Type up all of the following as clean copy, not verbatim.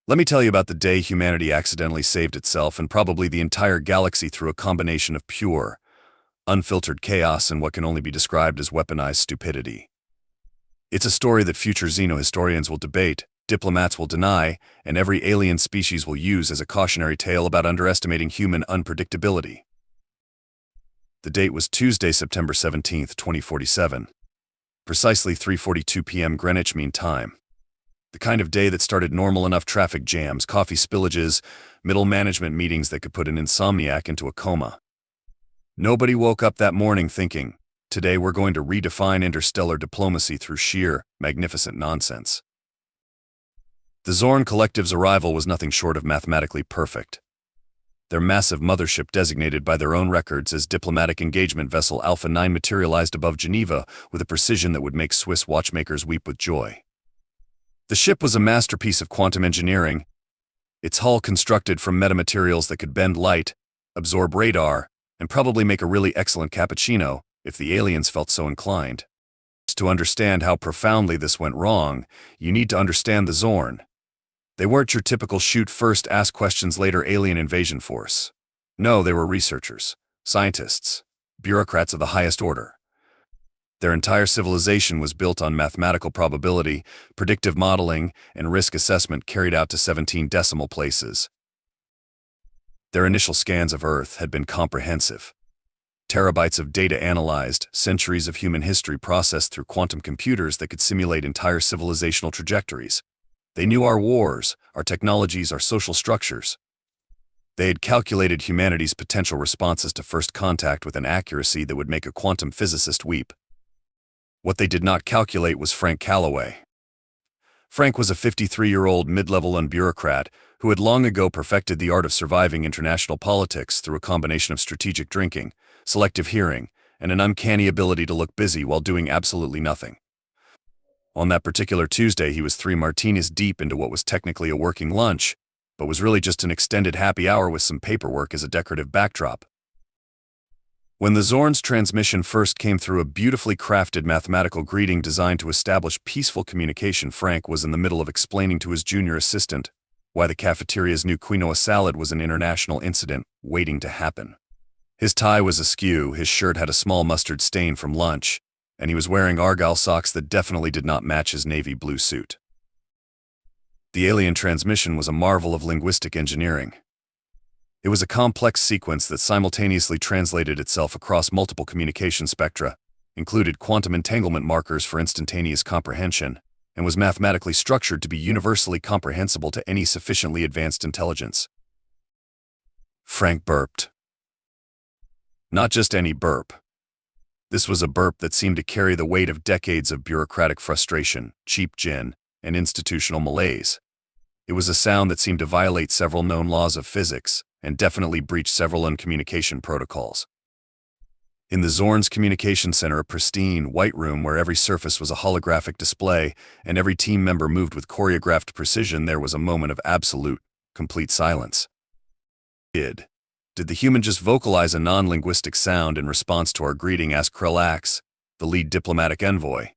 Let me tell you about the day humanity accidentally saved itself and probably the entire galaxy through a combination of pure, unfiltered chaos and what can only be described as weaponized stupidity. It's a story that future xenohistorians will debate, diplomats will deny, and every alien species will use as a cautionary tale about underestimating human unpredictability. The date was Tuesday, September 17, 2047. Precisely 3:42 p.m. Greenwich Mean Time. The kind of day that started normal enough traffic jams, coffee spillages, middle management meetings that could put an insomniac into a coma. Nobody woke up that morning thinking, today we're going to redefine interstellar diplomacy through sheer, magnificent nonsense. The Zorn Collective's arrival was nothing short of mathematically perfect. Their massive mothership, designated by their own records as diplomatic engagement vessel Alpha 9, materialized above Geneva with a precision that would make Swiss watchmakers weep with joy. The ship was a masterpiece of quantum engineering, its hull constructed from metamaterials that could bend light, absorb radar, and probably make a really excellent cappuccino if the aliens felt so inclined. To understand how profoundly this went wrong, you need to understand the Zorn. They weren't your typical shoot first, ask questions later alien invasion force. No, they were researchers, scientists, bureaucrats of the highest order. Their entire civilization was built on mathematical probability, predictive modeling, and risk assessment carried out to 17 decimal places. Their initial scans of Earth had been comprehensive. Terabytes of data analyzed, centuries of human history processed through quantum computers that could simulate entire civilizational trajectories. They knew our wars, our technologies, our social structures. They had calculated humanity's potential responses to first contact with an accuracy that would make a quantum physicist weep. What they did not calculate was Frank Callaway. Frank was a 53-year-old mid-level bureaucrat who had long ago perfected the art of surviving international politics through a combination of strategic drinking, selective hearing, and an uncanny ability to look busy while doing absolutely nothing. On that particular Tuesday, he was 3 martinis deep into what was technically a working lunch, but was really just an extended happy hour with some paperwork as a decorative backdrop. When the Zorn's transmission first came through, a beautifully crafted mathematical greeting designed to establish peaceful communication, Frank was in the middle of explaining to his junior assistant why the cafeteria's new quinoa salad was an international incident waiting to happen. His tie was askew, his shirt had a small mustard stain from lunch, and he was wearing argyle socks that definitely did not match his navy blue suit. The alien transmission was a marvel of linguistic engineering. It was a complex sequence that simultaneously translated itself across multiple communication spectra, included quantum entanglement markers for instantaneous comprehension, and was mathematically structured to be universally comprehensible to any sufficiently advanced intelligence. Frank burped. Not just any burp. This was a burp that seemed to carry the weight of decades of bureaucratic frustration, cheap gin, and institutional malaise. It was a sound that seemed to violate several known laws of physics, and definitely breached several uncommunication protocols. In the Zorn's communication center, a pristine, white room where every surface was a holographic display and every team member moved with choreographed precision, there was a moment of absolute, complete silence. Did the human just vocalize a non-linguistic sound in response to our greeting? Asked Krellax, the lead diplomatic envoy.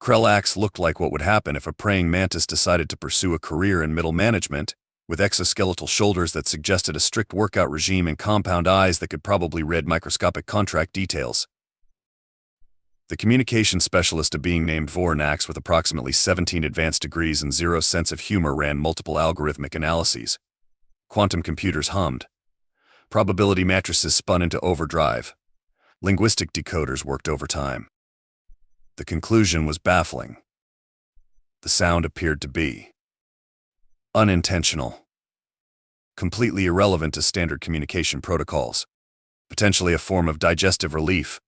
Krellax looked like what would happen if a praying mantis decided to pursue a career in middle management, with exoskeletal shoulders that suggested a strict workout regime and compound eyes that could probably read microscopic contract details. The communication specialist, a being named Vornax with approximately 17 advanced degrees and zero sense of humor, ran multiple algorithmic analyses. Quantum computers hummed. Probability matrices spun into overdrive. Linguistic decoders worked overtime. The conclusion was baffling. The sound appeared to be unintentional, completely irrelevant to standard communication protocols, potentially a form of digestive relief.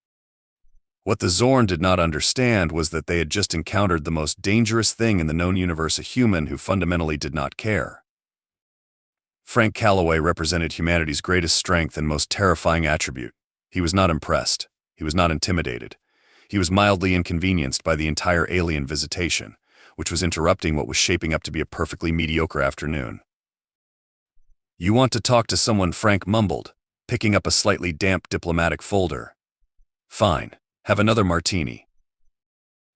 What the Zorn did not understand was that they had just encountered the most dangerous thing in the known universe, a human who fundamentally did not care. Frank Callaway represented humanity's greatest strength and most terrifying attribute. He was not impressed. He was not intimidated. He was mildly inconvenienced by the entire alien visitation, which was interrupting what was shaping up to be a perfectly mediocre afternoon. "You want to talk to someone?" Frank mumbled, picking up a slightly damp diplomatic folder. "Fine, have another martini."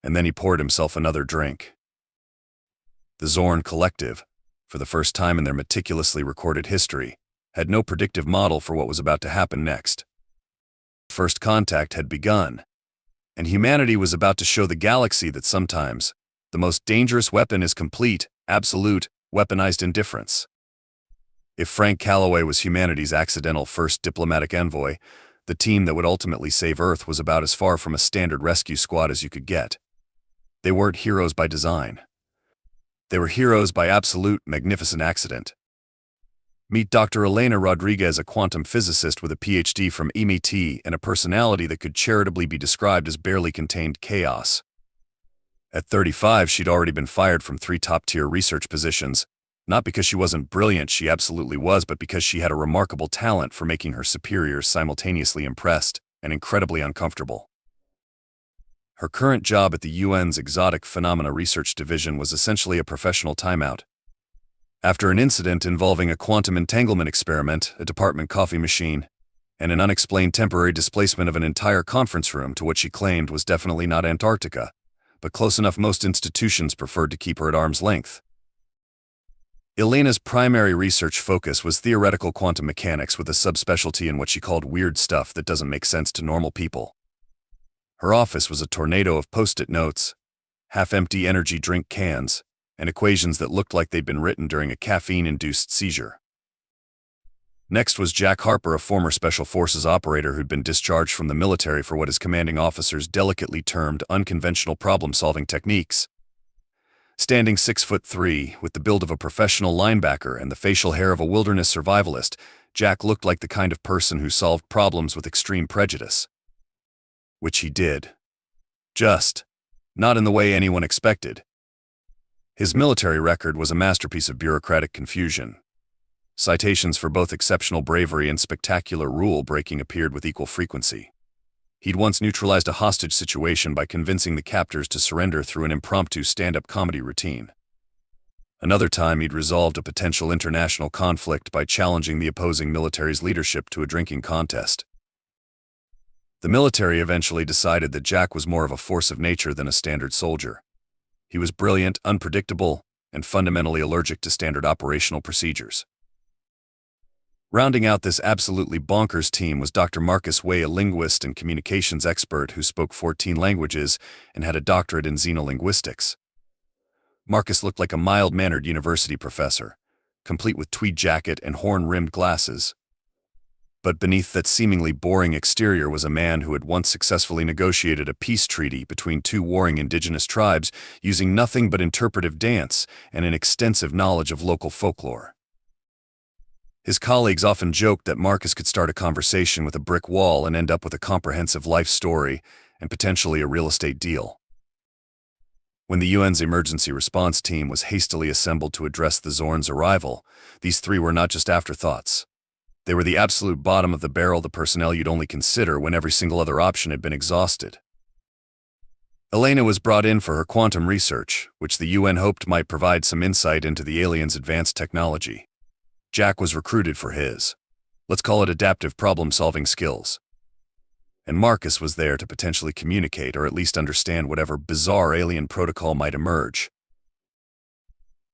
And then he poured himself another drink. The Zorn Collective, for the first time in their meticulously recorded history, had no predictive model for what was about to happen next. First contact had begun, and humanity was about to show the galaxy that sometimes the most dangerous weapon is complete, absolute, weaponized indifference. If Frank Calloway was humanity's accidental first diplomatic envoy, the team that would ultimately save Earth was about as far from a standard rescue squad as you could get. They weren't heroes by design. They were heroes by absolute, magnificent accident. Meet Dr. Elena Rodriguez, a quantum physicist with a PhD from MIT and a personality that could charitably be described as barely contained chaos. At 35, she'd already been fired from 3 top-tier research positions, not because she wasn't brilliant, she absolutely was, but because she had a remarkable talent for making her superiors simultaneously impressed and incredibly uncomfortable. Her current job at the UN's Exotic Phenomena Research Division was essentially a professional timeout. After an incident involving a quantum entanglement experiment, a department coffee machine, and an unexplained temporary displacement of an entire conference room to what she claimed was definitely not Antarctica, but close enough most institutions preferred to keep her at arm's length. Elena's primary research focus was theoretical quantum mechanics with a subspecialty in what she called weird stuff that doesn't make sense to normal people. Her office was a tornado of post-it notes, half-empty energy drink cans, and equations that looked like they'd been written during a caffeine-induced seizure. Next was Jack Harper, a former Special Forces operator who'd been discharged from the military for what his commanding officers delicately termed unconventional problem-solving techniques. Standing 6'3", with the build of a professional linebacker and the facial hair of a wilderness survivalist, Jack looked like the kind of person who solved problems with extreme prejudice. Which he did. Just not in the way anyone expected. His military record was a masterpiece of bureaucratic confusion. Citations for both exceptional bravery and spectacular rule-breaking appeared with equal frequency. He'd once neutralized a hostage situation by convincing the captors to surrender through an impromptu stand-up comedy routine. Another time he'd resolved a potential international conflict by challenging the opposing military's leadership to a drinking contest. The military eventually decided that Jack was more of a force of nature than a standard soldier. He was brilliant, unpredictable, and fundamentally allergic to standard operational procedures. Rounding out this absolutely bonkers team was Dr. Marcus Way, a linguist and communications expert who spoke 14 languages and had a doctorate in xenolinguistics. Marcus looked like a mild-mannered university professor, complete with tweed jacket and horn-rimmed glasses. But beneath that seemingly boring exterior was a man who had once successfully negotiated a peace treaty between 2 warring indigenous tribes using nothing but interpretive dance and an extensive knowledge of local folklore. His colleagues often joked that Marcus could start a conversation with a brick wall and end up with a comprehensive life story and potentially a real estate deal. When the UN's emergency response team was hastily assembled to address the Zorn's arrival, these 3 were not just afterthoughts. They were the absolute bottom of the barrel, the personnel you'd only consider when every single other option had been exhausted. Elena was brought in for her quantum research, which the UN hoped might provide some insight into the aliens' advanced technology. Jack was recruited for his, let's call it, adaptive problem-solving skills. And Marcus was there to potentially communicate or at least understand whatever bizarre alien protocol might emerge.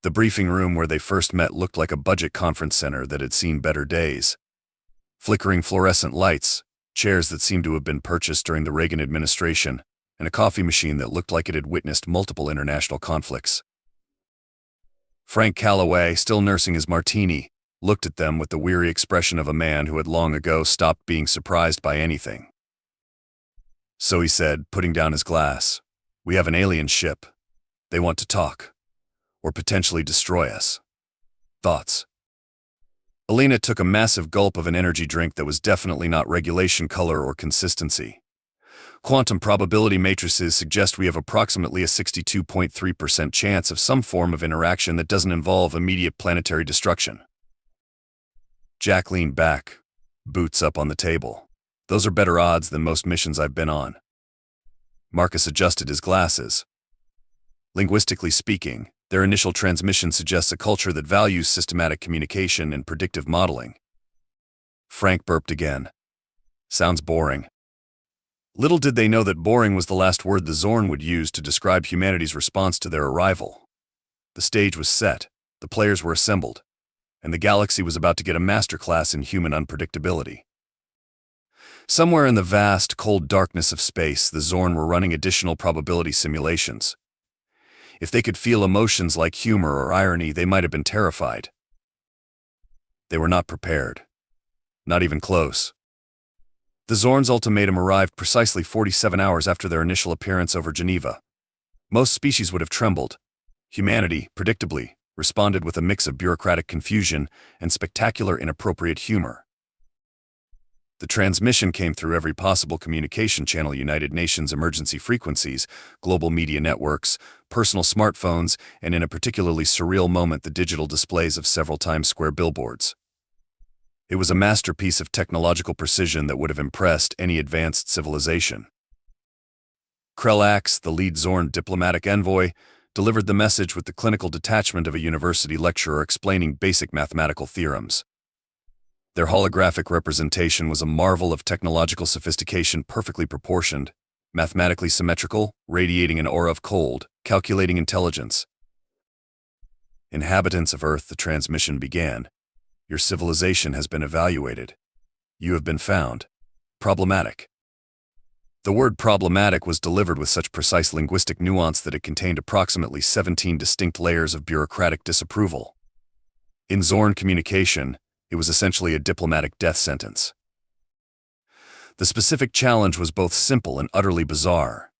The briefing room where they first met looked like a budget conference center that had seen better days. Flickering fluorescent lights, chairs that seemed to have been purchased during the Reagan administration, and a coffee machine that looked like it had witnessed multiple international conflicts. Frank Calloway, still nursing his martini, looked at them with the weary expression of a man who had long ago stopped being surprised by anything. So he said, putting down his glass, "We have an alien ship. They want to talk. Or potentially destroy us. Thoughts?" Elena took a massive gulp of an energy drink that was definitely not regulation color or consistency. "Quantum probability matrices suggest we have approximately a 62.3% chance of some form of interaction that doesn't involve immediate planetary destruction." Jack leaned back, boots up on the table. "Those are better odds than most missions I've been on." Marcus adjusted his glasses. "Linguistically speaking, their initial transmission suggests a culture that values systematic communication and predictive modeling." Frank burped again. "Sounds boring." Little did they know that boring was the last word the Zorn would use to describe humanity's response to their arrival. The stage was set, The players were assembled, and the galaxy was about to get a masterclass in human unpredictability. Somewhere in the vast, cold darkness of space, the Zorn were running additional probability simulations. If they could feel emotions like humor or irony, they might have been terrified. They were not prepared. Not even close. The Zorn's ultimatum arrived precisely 47 hours after their initial appearance over Geneva. Most species would have trembled. Humanity, predictably, responded with a mix of bureaucratic confusion and spectacular inappropriate humor. The transmission came through every possible communication channel: United Nations emergency frequencies, global media networks, personal smartphones, and in a particularly surreal moment, the digital displays of several Times Square billboards. It was a masterpiece of technological precision that would have impressed any advanced civilization. Krelax, the lead Zorn diplomatic envoy, delivered the message with the clinical detachment of a university lecturer explaining basic mathematical theorems. Their holographic representation was a marvel of technological sophistication, perfectly proportioned, mathematically symmetrical, radiating an aura of cold, calculating intelligence. Inhabitants of Earth, the transmission began. Your civilization has been evaluated. You have been found problematic. The word problematic was delivered with such precise linguistic nuance that it contained approximately 17 distinct layers of bureaucratic disapproval. In Zorn communication, it was essentially a diplomatic death sentence. The specific challenge was both simple and utterly bizarre.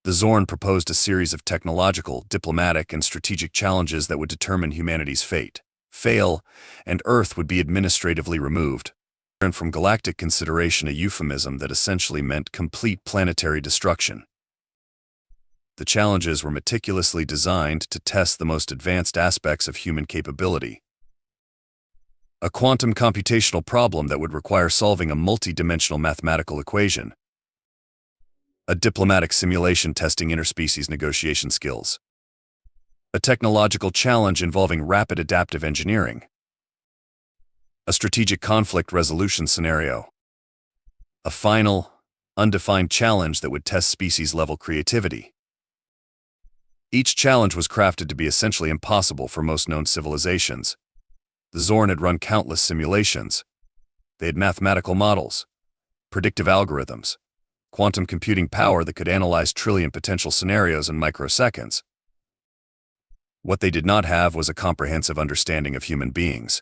The Zorn proposed a series of technological, diplomatic, and strategic challenges that would determine humanity's fate. Fail, and Earth would be administratively removed. And from galactic consideration, a euphemism that essentially meant complete planetary destruction. The challenges were meticulously designed to test the most advanced aspects of human capability. A quantum computational problem that would require solving a multi-dimensional mathematical equation. A diplomatic simulation testing interspecies negotiation skills. A technological challenge involving rapid adaptive engineering. A strategic conflict resolution scenario. A final, undefined challenge that would test species-level creativity. Each challenge was crafted to be essentially impossible for most known civilizations. The Zorn had run countless simulations. They had mathematical models, predictive algorithms, quantum computing power that could analyze trillion potential scenarios in microseconds. What they did not have was a comprehensive understanding of human beings.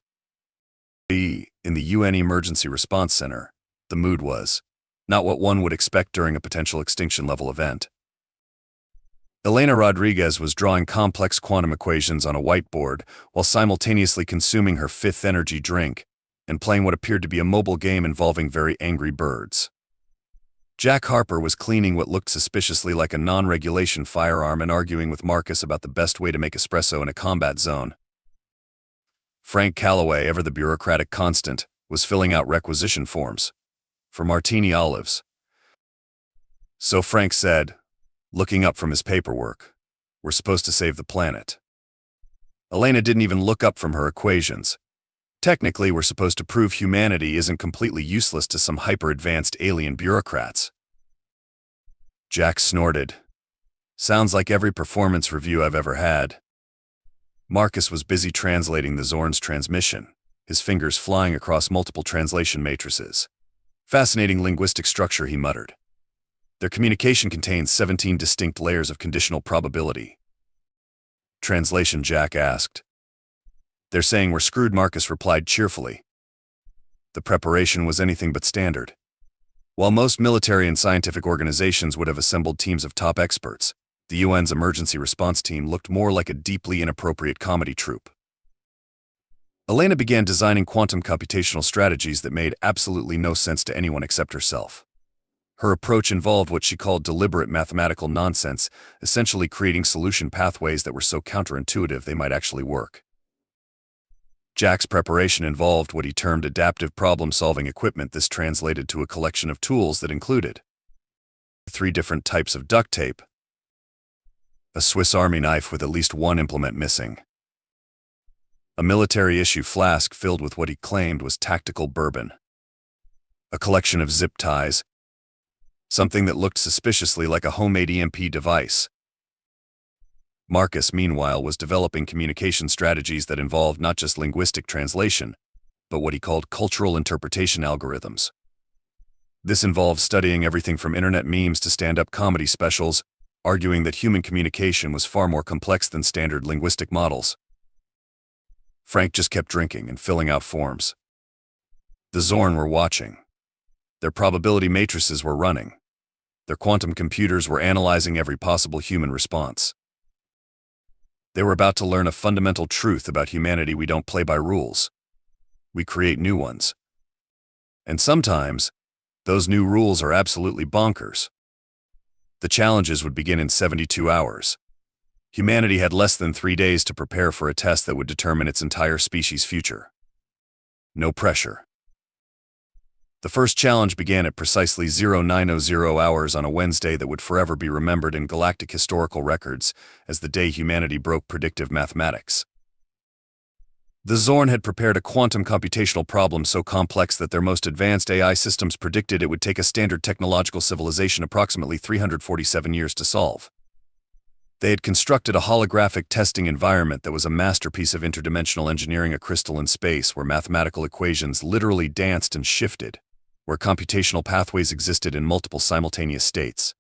In the UN Emergency Response Center, the mood was not what one would expect during a potential extinction-level event. Elena Rodriguez was drawing complex quantum equations on a whiteboard while simultaneously consuming her fifth energy drink and playing what appeared to be a mobile game involving very angry birds. Jack Harper was cleaning what looked suspiciously like a non-regulation firearm and arguing with Marcus about the best way to make espresso in a combat zone. Frank Calloway, ever the bureaucratic constant, was filling out requisition forms for martini olives. So Frank said, looking up from his paperwork, "We're supposed to save the planet." Elena didn't even look up from her equations. Technically, we're supposed to prove humanity isn't completely useless to some hyper-advanced alien bureaucrats. Jack snorted. Sounds like every performance review I've ever had. Marcus was busy translating the Zorn's transmission, his fingers flying across multiple translation matrices. Fascinating linguistic structure, he muttered. Their communication contains 17 distinct layers of conditional probability. Translation, Jack asked. They're saying we're screwed, Marcus replied cheerfully. The preparation was anything but standard. While most military and scientific organizations would have assembled teams of top experts, the UN's emergency response team looked more like a deeply inappropriate comedy troupe. Elena began designing quantum computational strategies that made absolutely no sense to anyone except herself. Her approach involved what she called deliberate mathematical nonsense, essentially creating solution pathways that were so counterintuitive they might actually work. Jack's preparation involved what he termed adaptive problem-solving equipment. This translated to a collection of tools that included 3 different types of duct tape, a Swiss Army knife with at least one implement missing, a military-issue flask filled with what he claimed was tactical bourbon, a collection of zip ties, something that looked suspiciously like a homemade EMP device. Marcus, meanwhile, was developing communication strategies that involved not just linguistic translation, but what he called cultural interpretation algorithms. This involved studying everything from internet memes to stand-up comedy specials, arguing that human communication was far more complex than standard linguistic models. Frank just kept drinking and filling out forms. The Zorn were watching. Their probability matrices were running. Their quantum computers were analyzing every possible human response. They were about to learn a fundamental truth about humanity: we don't play by rules. We create new ones. And sometimes, those new rules are absolutely bonkers. The challenges would begin in 72 hours. Humanity had less than 3 days to prepare for a test that would determine its entire species' future. No pressure. The first challenge began at precisely 0900 hours on a Wednesday that would forever be remembered in galactic historical records as the day humanity broke predictive mathematics. The Zorn had prepared a quantum computational problem so complex that their most advanced AI systems predicted it would take a standard technological civilization approximately 347 years to solve. They had constructed a holographic testing environment that was a masterpiece of interdimensional engineering, a crystal in space where mathematical equations literally danced and shifted, where computational pathways existed in multiple simultaneous states.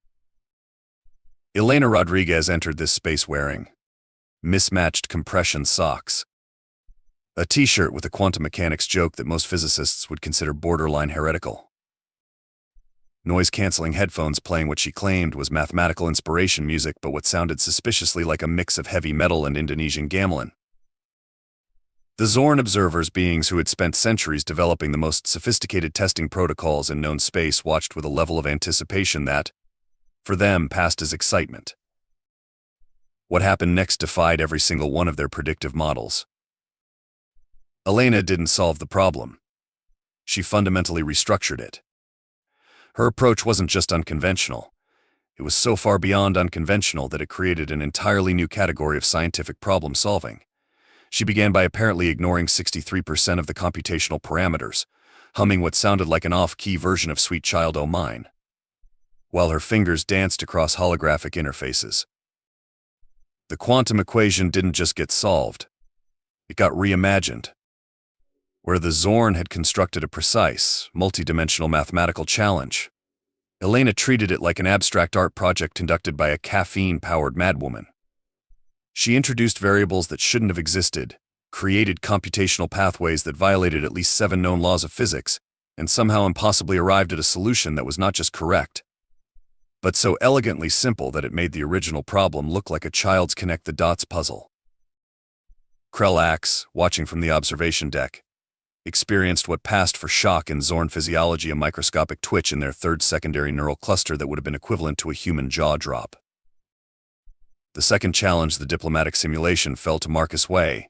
Elena Rodriguez entered this space wearing mismatched compression socks, a t-shirt with a quantum mechanics joke that most physicists would consider borderline heretical, noise-canceling headphones playing what she claimed was mathematical inspiration music but what sounded suspiciously like a mix of heavy metal and Indonesian gamelan. The Zorn observers, beings who had spent centuries developing the most sophisticated testing protocols in known space, watched with a level of anticipation that, for them, passed as excitement. What happened next defied every single one of their predictive models. Elena didn't solve the problem. She fundamentally restructured it. Her approach wasn't just unconventional. It was so far beyond unconventional that it created an entirely new category of scientific problem solving. She began by apparently ignoring 63% of the computational parameters, humming what sounded like an off-key version of Sweet Child O' Mine, while her fingers danced across holographic interfaces. The quantum equation didn't just get solved, it got reimagined. Where the Zorn had constructed a precise, multidimensional mathematical challenge, Elena treated it like an abstract art project conducted by a caffeine-powered madwoman. She introduced variables that shouldn't have existed, created computational pathways that violated at least 7 known laws of physics, and somehow impossibly arrived at a solution that was not just correct, but so elegantly simple that it made the original problem look like a child's connect-the-dots puzzle. Krellax, watching from the observation deck, experienced what passed for shock in Zorn physiology, a microscopic twitch in their third secondary neural cluster that would have been equivalent to a human jaw drop. The second challenge, the diplomatic simulation, fell to Marcus' way.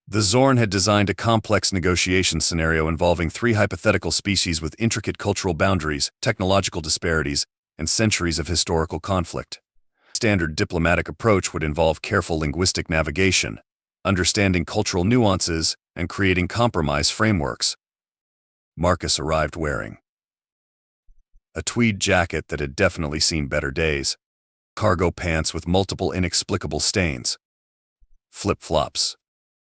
The Zorn had designed a complex negotiation scenario involving 3 hypothetical species with intricate cultural boundaries, technological disparities, and centuries of historical conflict. Standard diplomatic approach would involve careful linguistic navigation, understanding cultural nuances, and creating compromise frameworks. Marcus arrived wearing a tweed jacket that had definitely seen better days, cargo pants with multiple inexplicable stains, flip-flops,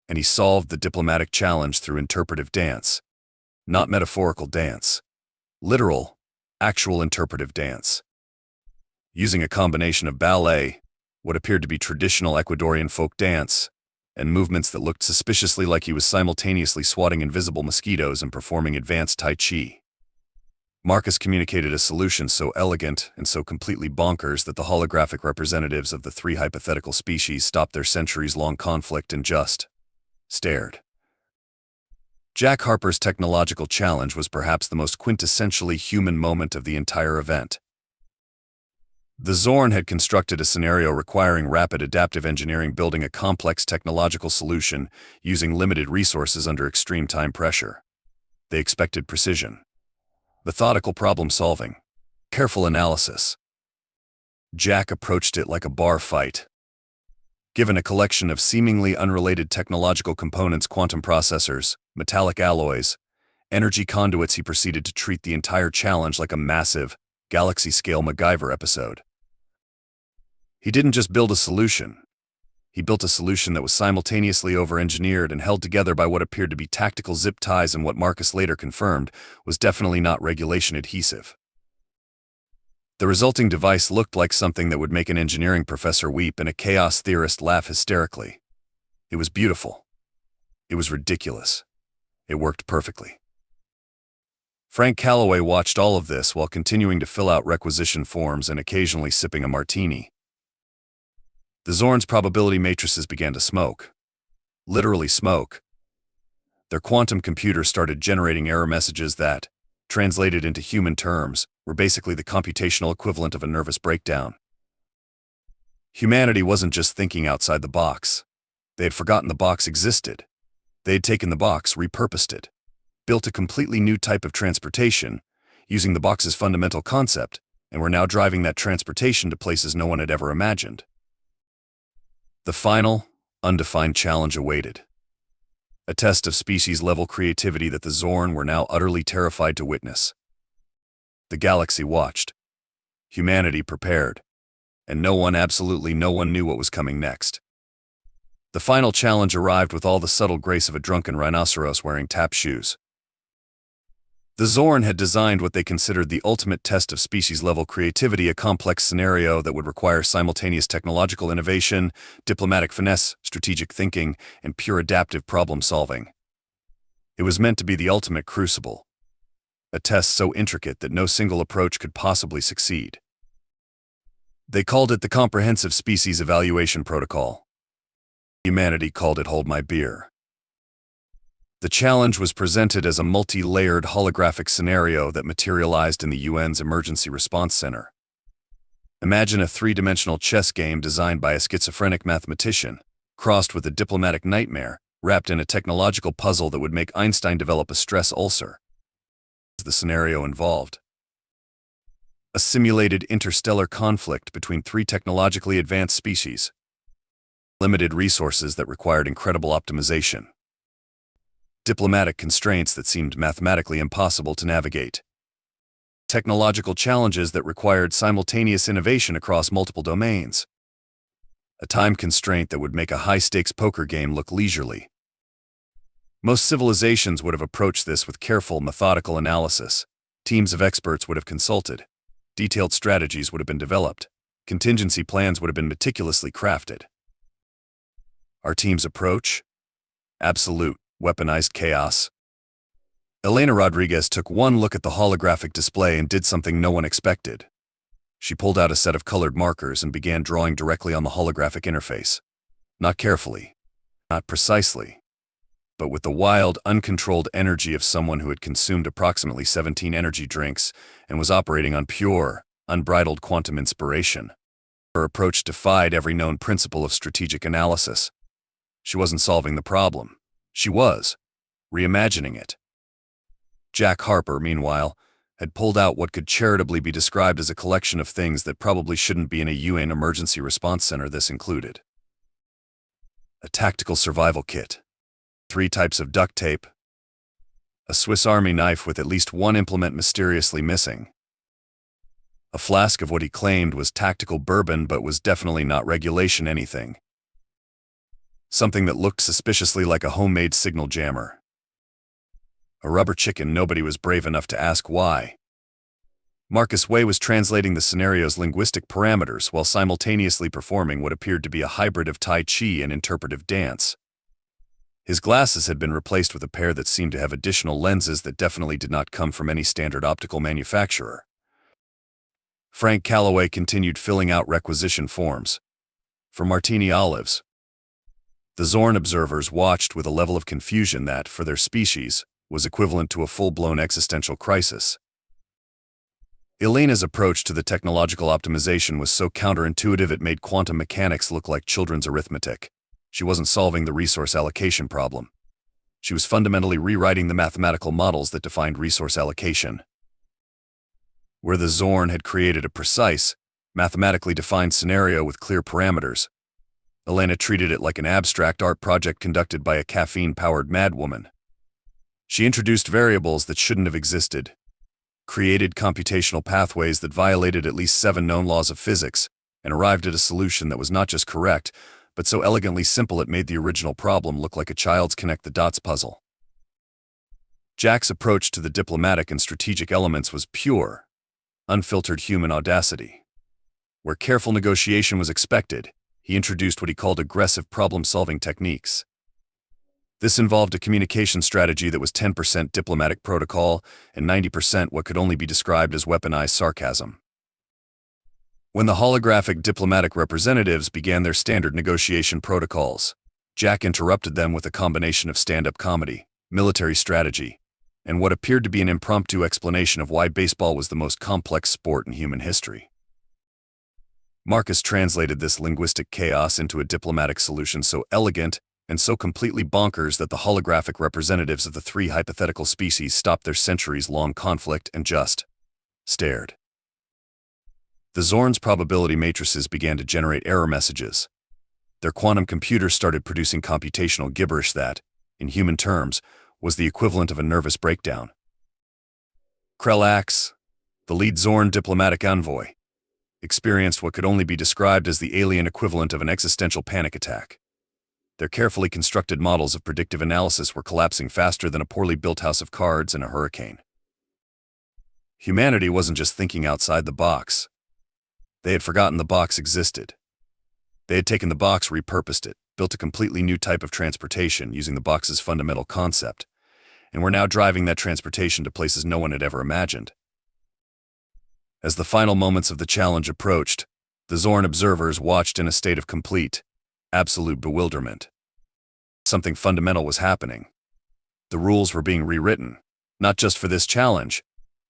and he solved the diplomatic challenge through interpretive dance. Not metaphorical dance. Literal, actual interpretive dance. Using a combination of ballet, what appeared to be traditional Ecuadorian folk dance, and movements that looked suspiciously like he was simultaneously swatting invisible mosquitoes and performing advanced Tai Chi. Marcus communicated a solution so elegant and so completely bonkers that the holographic representatives of the 3 hypothetical species stopped their centuries-long conflict and just stared. Jack Harper's technological challenge was perhaps the most quintessentially human moment of the entire event. The Zorn had constructed a scenario requiring rapid adaptive engineering, building a complex technological solution using limited resources under extreme time pressure. They expected precision, methodical problem-solving, careful analysis. Jack approached it like a bar fight. Given a collection of seemingly unrelated technological components, quantum processors, metallic alloys, energy conduits, he proceeded to treat the entire challenge like a massive, galaxy-scale MacGyver episode. He didn't just build a solution. He built a solution that was simultaneously over-engineered and held together by what appeared to be tactical zip ties, and what Marcus later confirmed was definitely not regulation adhesive. The resulting device looked like something that would make an engineering professor weep and a chaos theorist laugh hysterically. It was beautiful. It was ridiculous. It worked perfectly. Frank Calloway watched all of this while continuing to fill out requisition forms and occasionally sipping a martini. The Zorn's probability matrices began to smoke. Literally smoke. Their quantum computer started generating error messages that, translated into human terms, were basically the computational equivalent of a nervous breakdown. Humanity wasn't just thinking outside the box. They had forgotten the box existed. They had taken the box, repurposed it, built a completely new type of transportation, using the box's fundamental concept, and were now driving that transportation to places no one had ever imagined. The final, undefined challenge awaited. A test of species-level creativity that the Zorn were now utterly terrified to witness. The galaxy watched. Humanity prepared. And no one, absolutely no one, knew what was coming next. The final challenge arrived with all the subtle grace of a drunken rhinoceros wearing tap shoes. The Zorn had designed what they considered the ultimate test of species-level creativity, a complex scenario that would require simultaneous technological innovation, diplomatic finesse, strategic thinking, and pure adaptive problem-solving. It was meant to be the ultimate crucible, a test so intricate that no single approach could possibly succeed. They called it the Comprehensive Species Evaluation Protocol. Humanity called it Hold My Beer. The challenge was presented as a multi-layered holographic scenario that materialized in the UN's Emergency Response Center. Imagine a three-dimensional chess game designed by a schizophrenic mathematician, crossed with a diplomatic nightmare, wrapped in a technological puzzle that would make Einstein develop a stress ulcer. The scenario involved a simulated interstellar conflict between three technologically advanced species, limited resources that required incredible optimization, diplomatic constraints that seemed mathematically impossible to navigate, technological challenges that required simultaneous innovation across multiple domains, a time constraint that would make a high-stakes poker game look leisurely. Most civilizations would have approached this with careful, methodical analysis. Teams of experts would have consulted. Detailed strategies would have been developed. Contingency plans would have been meticulously crafted. Our team's approach? Absolute, weaponized chaos. Elena Rodriguez took one look at the holographic display and did something no one expected. She pulled out a set of colored markers and began drawing directly on the holographic interface. Not carefully, not precisely, but with the wild, uncontrolled energy of someone who had consumed approximately 17 energy drinks and was operating on pure, unbridled quantum inspiration. Her approach defied every known principle of strategic analysis. She wasn't solving the problem. She was reimagining it. Jack Harper, meanwhile, had pulled out what could charitably be described as a collection of things that probably shouldn't be in a UN emergency response center. This included a tactical survival kit, 3 types of duct tape, a Swiss Army knife with at least one implement mysteriously missing, a flask of what he claimed was tactical bourbon but was definitely not regulation anything, something that looked suspiciously like a homemade signal jammer, a rubber chicken nobody was brave enough to ask why. Marcus Way was translating the scenario's linguistic parameters while simultaneously performing what appeared to be a hybrid of Tai Chi and interpretive dance. His glasses had been replaced with a pair that seemed to have additional lenses that definitely did not come from any standard optical manufacturer. Frank Calloway continued filling out requisition forms. For Martini Olives. The Zorn observers watched with a level of confusion that, for their species, was equivalent to a full-blown existential crisis. Elena's approach to the technological optimization was so counterintuitive it made quantum mechanics look like children's arithmetic. She wasn't solving the resource allocation problem. She was fundamentally rewriting the mathematical models that defined resource allocation. Where the Zorn had created a precise, mathematically defined scenario with clear parameters, Elena treated it like an abstract art project conducted by a caffeine-powered madwoman. She introduced variables that shouldn't have existed, created computational pathways that violated at least 7 known laws of physics, and arrived at a solution that was not just correct, but so elegantly simple it made the original problem look like a child's connect-the-dots puzzle. Jack's approach to the diplomatic and strategic elements was pure, unfiltered human audacity. Where careful negotiation was expected, he introduced what he called aggressive problem-solving techniques. This involved a communication strategy that was 10% diplomatic protocol and 90% what could only be described as weaponized sarcasm. When the holographic diplomatic representatives began their standard negotiation protocols, Jack interrupted them with a combination of stand-up comedy, military strategy, and what appeared to be an impromptu explanation of why baseball was the most complex sport in human history. Marcus translated this linguistic chaos into a diplomatic solution so elegant and so completely bonkers that the holographic representatives of the three hypothetical species stopped their centuries-long conflict and just stared. The Zorn's probability matrices began to generate error messages. Their quantum computers started producing computational gibberish that, in human terms, was the equivalent of a nervous breakdown. Krell, the lead Zorn diplomatic envoy, experienced what could only be described as the alien equivalent of an existential panic attack. Their carefully constructed models of predictive analysis were collapsing faster than a poorly built house of cards in a hurricane. Humanity wasn't just thinking outside the box. They had forgotten the box existed. They had taken the box, repurposed it, built a completely new type of transportation using the box's fundamental concept, and were now driving that transportation to places no one had ever imagined. As the final moments of the challenge approached, the Zorn observers watched in a state of complete, absolute bewilderment. Something fundamental was happening. The rules were being rewritten, not just for this challenge,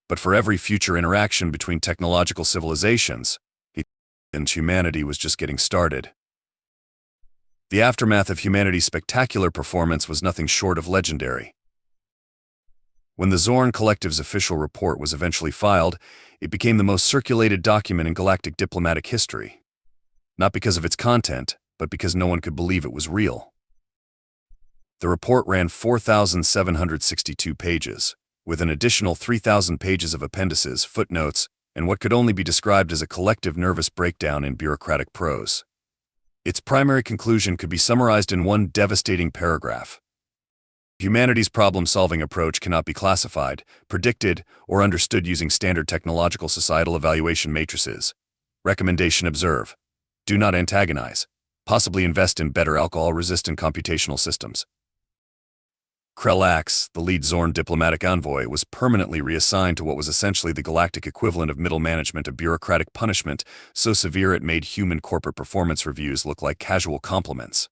but for every future interaction between technological civilizations, and humanity was just getting started. The aftermath of humanity's spectacular performance was nothing short of legendary. When the Zorn Collective's official report was eventually filed, it became the most circulated document in galactic diplomatic history. Not because of its content, but because no one could believe it was real. The report ran 4,762 pages, with an additional 3,000 pages of appendices, footnotes, and what could only be described as a collective nervous breakdown in bureaucratic prose. Its primary conclusion could be summarized in one devastating paragraph. Humanity's problem-solving approach cannot be classified, predicted, or understood using standard technological societal evaluation matrices. Recommendation: observe. Do not antagonize. Possibly invest in better alcohol-resistant computational systems. Krell, the lead Zorn diplomatic envoy, was permanently reassigned to what was essentially the galactic equivalent of middle management, a bureaucratic punishment so severe it made human corporate performance reviews look like casual compliments.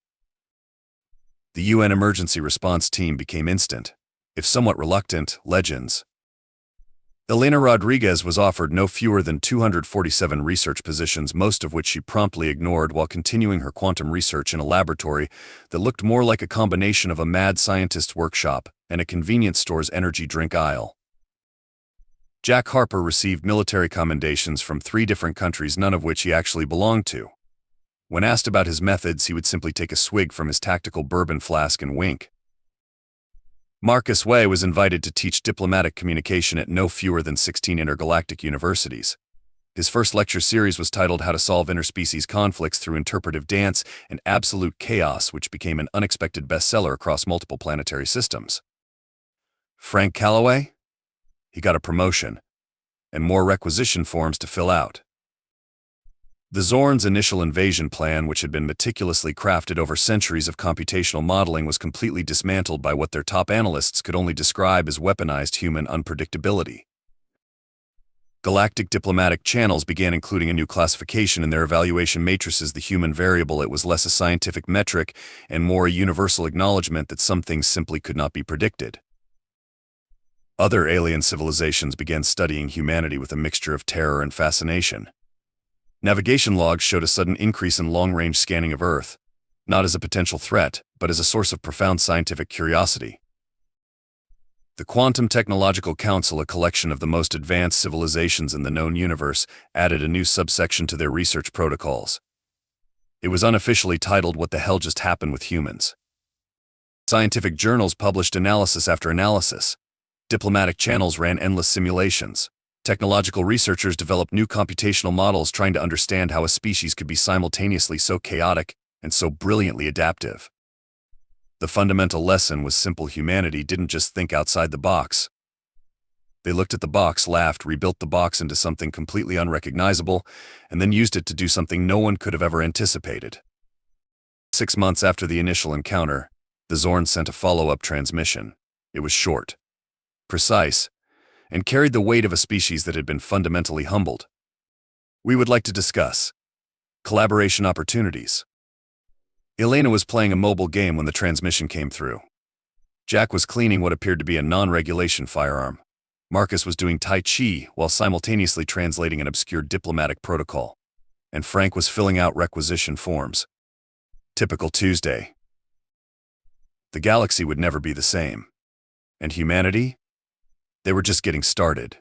The UN emergency response team became instant, if somewhat reluctant, legends. Elena Rodriguez was offered no fewer than 247 research positions, most of which she promptly ignored while continuing her quantum research in a laboratory that looked more like a combination of a mad scientist's workshop and a convenience store's energy drink aisle. Jack Harper received military commendations from 3 different countries, none of which he actually belonged to. When asked about his methods, he would simply take a swig from his tactical bourbon flask and wink. Marcus Way was invited to teach diplomatic communication at no fewer than 16 intergalactic universities. His first lecture series was titled How to Solve Interspecies Conflicts Through Interpretive Dance and Absolute Chaos, which became an unexpected bestseller across multiple planetary systems. Frank Calloway? He got a promotion, and more requisition forms to fill out. The Zorn's initial invasion plan, which had been meticulously crafted over centuries of computational modeling, was completely dismantled by what their top analysts could only describe as weaponized human unpredictability. Galactic diplomatic channels began including a new classification in their evaluation matrices: the human variable. It was less a scientific metric and more a universal acknowledgement that some things simply could not be predicted. Other alien civilizations began studying humanity with a mixture of terror and fascination. Navigation logs showed a sudden increase in long-range scanning of Earth, not as a potential threat, but as a source of profound scientific curiosity. The Quantum Technological Council, a collection of the most advanced civilizations in the known universe, added a new subsection to their research protocols. It was unofficially titled "What the Hell Just Happened with Humans?" Scientific journals published analysis after analysis. Diplomatic channels ran endless simulations. Technological researchers developed new computational models trying to understand how a species could be simultaneously so chaotic and so brilliantly adaptive. The fundamental lesson was simple: humanity didn't just think outside the box. They looked at the box, laughed, rebuilt the box into something completely unrecognizable, and then used it to do something no one could have ever anticipated. 6 months after the initial encounter, the Zorn sent a follow-up transmission. It was short, precise, and carried the weight of a species that had been fundamentally humbled. We would like to discuss collaboration opportunities. Elena was playing a mobile game when the transmission came through. Jack was cleaning what appeared to be a non-regulation firearm. Marcus was doing Tai Chi while simultaneously translating an obscure diplomatic protocol. And Frank was filling out requisition forms. Typical Tuesday. The galaxy would never be the same. And humanity? They were just getting started.